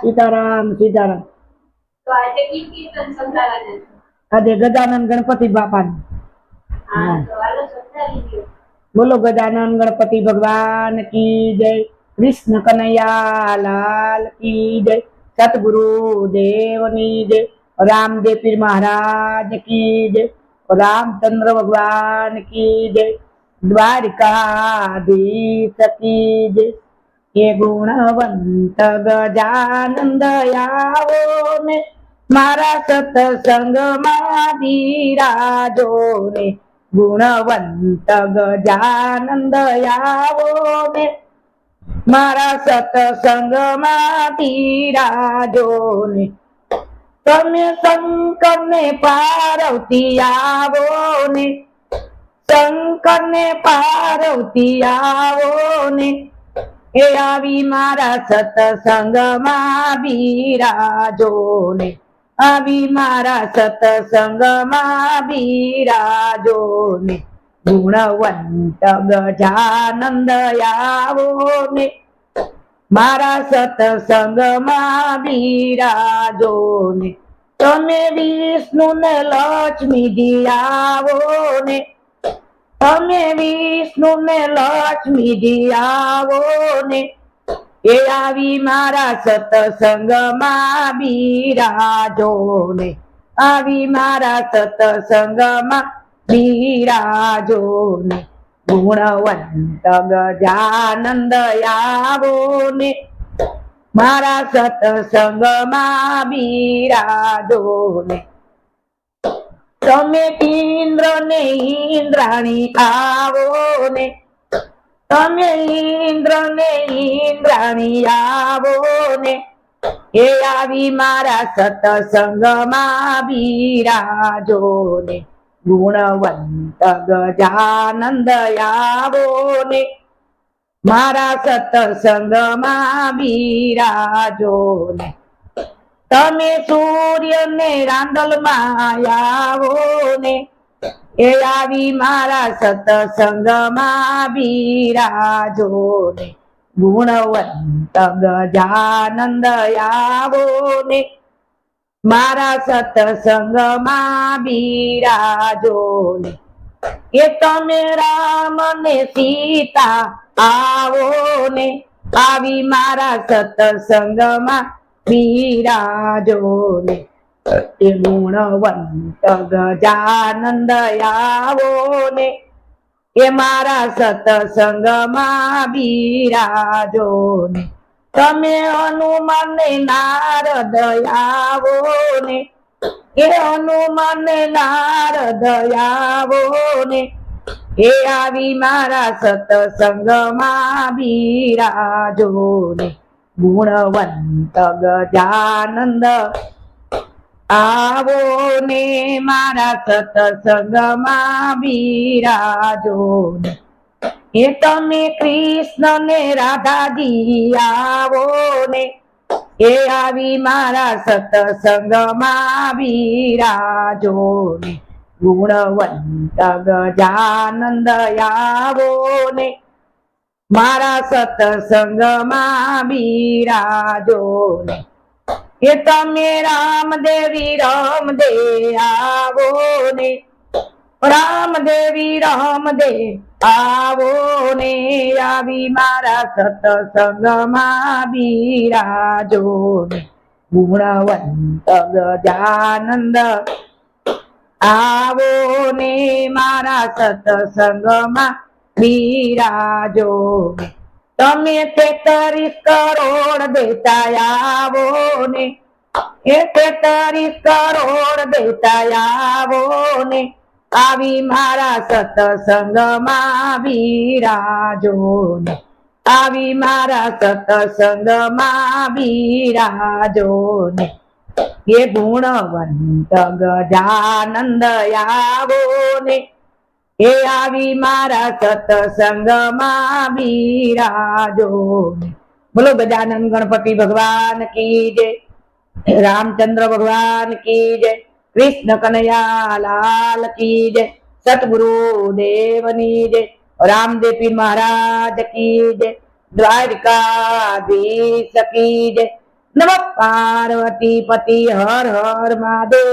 સીતારામ સીતારામ. તો આજે કીર્તન સંભળાવવાના છે. આજે ગજાનન ગણપતિ બાપા. હા તો હાલો સંભળાવી દો. બોલો ગજાનન ગણપતિ ભગવાન કી જય, કૃષ્ણ કનૈયા લાલ કી જય, સતગુરુ દેવની જય, રામદેવ પીર મહારાજ કી જય, રાमचंद्र भगवान की जय, द्वारिकाधीश की जय। ये गुणवंत गजानन दयावो ने मारा सत्संगમાં બિરાજો ને, ગુણવંત ગજાનન દયાવો ને મારા સત્સંગમાં બિરાજો ને, તમે શંકર ને પાર્વતી આવો ને, શંકર ને પાર્વતી આવો ને, એ આવી મારા સત્સંગમાં બિરાજો ને, આવી મારા સત્સંગમાં બિરાજો ને, ગુણવંત ગજાનન દયાવો ને મારા સત્સંગમાં બિરાજો ને, તમે વિષ્ણુ ને લક્ષ્મીજી આવો ને, તમે વિષ્ણુ ને લક્ષ્મીજી આવો ને, એ આવી મારા સત્સંગમાં બિરાજો ને, આવી મારા સત્સંગમાં બિરાજો ને, ગુણવંત ગજાનન દયાવો ને મારા સત્સંગમાં બિરાજો ને, તમે ઇન્દ્ર ને ઇન્દ્રાણી આવો ને, તમે ઇન્દ્ર ને ઇન્દ્રાણી આવો ને, એ આવી મારા સત્સંગમાં બિરાજો ને, ગુણવંત ગજાનન દયાવો ને મારા સત્સંગમાં બિરાજો ને, તમે સૂર્ય ને રાંદલમાં આવો ને, એ આવી મારા સત્સંગમાં બિરાજો ને, ગુણવંત ગજાનન દયાવો ને મારા સત્સંગમાં બિરાજો ને, એ તમે રામ ને સીતા આવો ને, આવી મારા સત્સંગમાં બિરાજો ને, એ ગુણવંત ગજાનન દયાવો ને એ મારા સત્સંગમાં બિરાજો ને, તમે હનુમાન ને નારદ આવો ને, એ હનુમાન ને નારદ આવો ને, એ આવી મારા સત્સંગમાં બિરાજો ને, ગુણવંત ગજાનંદ આવો ને મારા સત્સંગમાં બિરાજો ને, એ તમે કૃષ્ણ ને રાધાજી આવો ને, એ આવી મારા સત્સંગમાં બિરાજો ને, ગુણવંત ગજાનંદ આવો ને મારા સત્સંગમાં બિરાજો ને, એ તમે રામદેવી રામદે આવો ને, રામદેવી રામદે આવો ને, આવી મારા સત્સંગમાં બિરાજો ને, ગુણવંત ગજાનંદ આવો ને મારા સત્સંગમાં બિરાજો ને, તમે 33 કરોડ દેતા આવો ને, એ 33 કરોડ દેતા આવો ને, આવી મારા સત્સંગમાં બિરાજો ને, આવી મારા સત્સંગમાં બિરાજો ને, એ ગુણવંત ગજાનંદ આવો ને, એ આવી મારા સત્સંગમાં બિરાજો ને, બોલો ગજાનન ગણપતિ ભગવાન કી જય, રામચંદ્ર ભગવાન કી જય, કૃષ્ણ કનૈયા લાલ કી જય, સતગુરુ દેવની જય, રામદેવ પીર મહારાજ કી જય, દ્વારિકાધીશ કી જય, નમઃ પાર્વતી પતિ હર હર મહાદેવ